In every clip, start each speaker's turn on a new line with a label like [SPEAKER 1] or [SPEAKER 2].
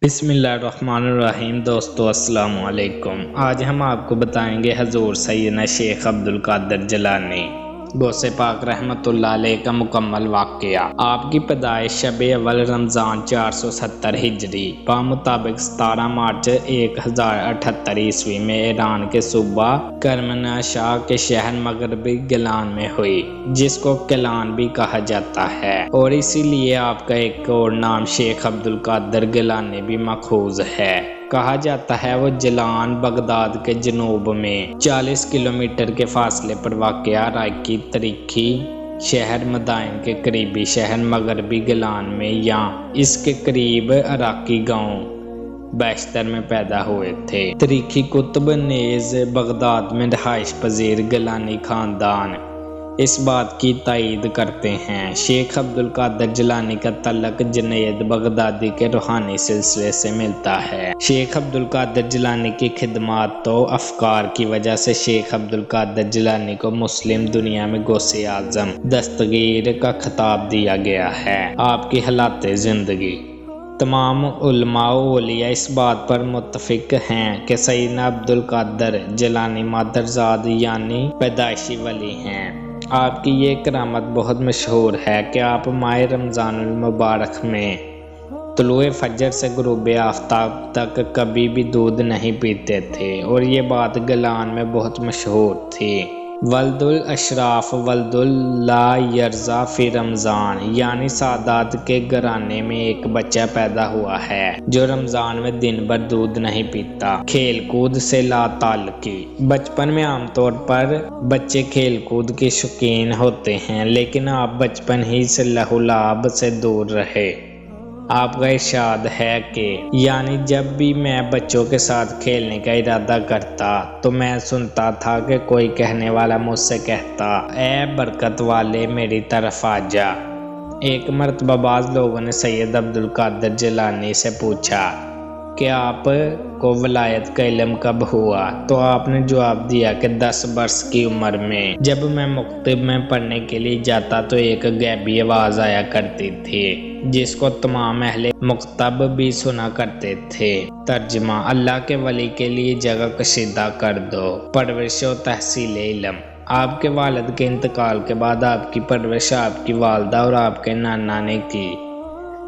[SPEAKER 1] بسم اللہ الرحمن الرحیم۔ دوستو السلام علیکم۔ آج ہم آپ کو بتائیں گے حضور سیدنا شیخ عبدالقادر جیلانی غوث پاک رحمت اللہ علیہ کا مکمل واقعہ۔ آپ کی پیدائش شب اول رمضان 470 ہجری بمطابق 17 مارچ 1078 عیسوی میں ایران کے صوبہ کرمانشاہ کے شہر مغربی گیلان میں ہوئی، جس کو کیلان بھی کہا جاتا ہے، اور اسی لیے آپ کا ایک اور نام شیخ عبدالقادر گیلانی بھی ماخوذ ہے۔ کہا جاتا ہے وہ جیلان بغداد کے جنوب میں 40 کلومیٹر کے فاصلے پر واقع عراقی تاریخی شہر مدائن کے قریبی شہر مغربی گیلان میں یا اس کے قریب عراقی گاؤں بیشتر میں پیدا ہوئے تھے۔ تاریخی کتب نیز بغداد میں رہائش پذیر گیلانی خاندان اس بات کی تائید کرتے ہیں۔ شیخ عبدالقادر جیلانی کا تعلق جنید بغدادی کے روحانی سلسلے سے ملتا ہے۔ شیخ عبدالقادر جیلانی کی خدمات و افکار کی وجہ سے شیخ عبدالقادر جیلانی کو مسلم دنیا میں غوث اعظم دستگیر کا خطاب دیا گیا ہے۔ آپ کی حالات زندگی۔ تمام علماء و اولیاء اس بات پر متفق ہیں کہ سیدنا عبدالقادر جیلانی مادرزاد یعنی پیدائشی ولی ہیں۔ آپ کی یہ کرامت بہت مشہور ہے کہ آپ ماہ رمضان المبارک میں طلوع فجر سے غروب آفتاب تک کبھی بھی دودھ نہیں پیتے تھے، اور یہ بات گیلان میں بہت مشہور تھی۔ ولد الاشراف ولد لا یرضی فی رمضان، یعنی سادات کے گھرانے میں ایک بچہ پیدا ہوا ہے جو رمضان میں دن بھر دودھ نہیں پیتا۔ کھیل کود سے لا تعلقی۔ بچپن میں عام طور پر بچے کھیل کود کے شوقین ہوتے ہیں، لیکن آپ بچپن ہی سے لہو لعب سے دور رہے۔ آپ کا ارشاد ہے کہ یعنی جب بھی میں بچوں کے ساتھ کھیلنے کا ارادہ کرتا تو میں سنتا تھا کہ کوئی کہنے والا مجھ سے کہتا، اے برکت والے میری طرف آ جا۔ ایک مرتبہ بعض لوگوں نے سید عبدالقادر جیلانی سے پوچھا کہ آپ کو ولایت کا علم کب ہوا؟ تو آپ نے جواب دیا کہ 10 برس کی عمر میں، جب میں مکتب میں پڑھنے کے لیے جاتا تو ایک غیبی آواز آیا کرتی تھی جس کو تمام اہل مکتب بھی سنا کرتے تھے۔ ترجمہ: اللہ کے ولی کے لیے جگہ کشیدہ کر دو۔ پرورش و تحصیل علم۔ آپ کے والد کے انتقال کے بعد آپ کی پرورش آپ کی والدہ اور آپ کے نانا نے کی۔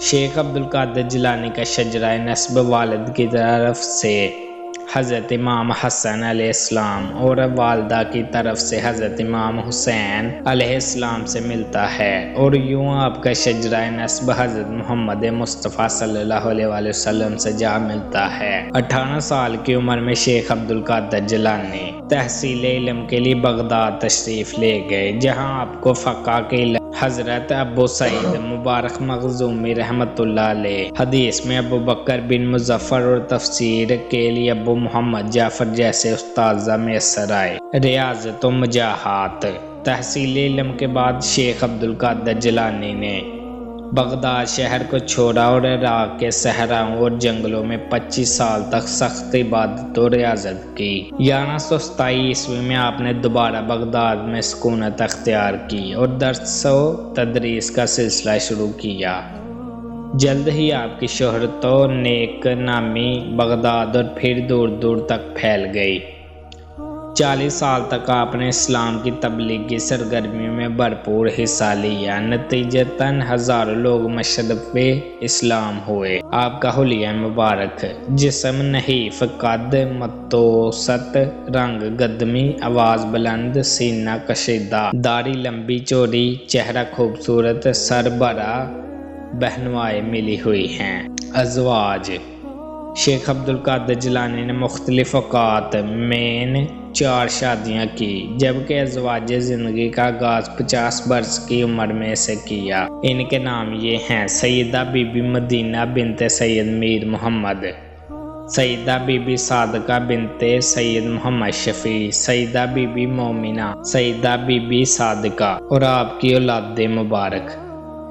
[SPEAKER 1] شیخ عبدالقادر جیلانی کا شجرہ نسب والد کی طرف سے حضرت امام حسن علیہ السلام اور والدہ کی طرف سے حضرت امام حسین علیہ السلام سے ملتا ہے، اور یوں آپ کا شجرہ نسب حضرت محمد مصطفیٰ صلی اللہ علیہ وآلہ وسلم سے جا ملتا ہے۔ 18 سال کی عمر میں شیخ عبدالقادر جیلانی تحصیل علم کے لیے بغداد تشریف لے گئے، جہاں آپ کو فقہ کے علم حضرت ابو سعید مبارک مخزومی رحمت اللہ علیہ، حدیث میں ابو بکر بن مظفر اور تفسیر کے لیے ابو محمد جعفر جیسے اساتذہ میسر آئے۔ ریاضت و مجاہات۔ تحصیل علم کے بعد شیخ عبدالقادر جیلانی نے بغداد شہر کو چھوڑا اور عراق کے صحراؤں اور جنگلوں میں 25 سال تک سخت عبادت و ریاضت کی۔ 1127 عیسوی میں آپ نے دوبارہ بغداد میں سکونت اختیار کی اور درس و تدریس کا سلسلہ شروع کیا۔ جلد ہی آپ کی شہرت و نیک نامی بغداد اور پھر دور دور تک پھیل گئی۔ 40 سال تک آپ نے اسلام کی تبلیغی سرگرمیوں میں بھرپور حصہ لیا۔ نتیجتاً ہزاروں لوگ مشرف اسلام ہوئے۔ آپ کا حلیہ مبارک: جسم نحیف، قد متوسط، رنگ گندمی، آواز بلند، سینہ کشیدہ، داڑھی لمبی چوڑی، چہرہ خوبصورت، سر بڑا، بہنوائیں ملی ہوئی ہیں۔ ازواج: شیخ عبدالقادر جیلانی نے مختلف اوقات میں 4 شادیاں کی، جبکہ ازواج زندگی کا آغاز 50 برس کی عمر میں سے کیا۔ ان کے نام یہ ہیں: سیدہ بی بی مدینہ بنت سید میر محمد، سیدہ بی بی صادقہ بنت سید محمد شفیع، سیدہ بی بی مومنہ، سیدہ بی بی صادقہ، اور آپ کی اولاد مبارک۔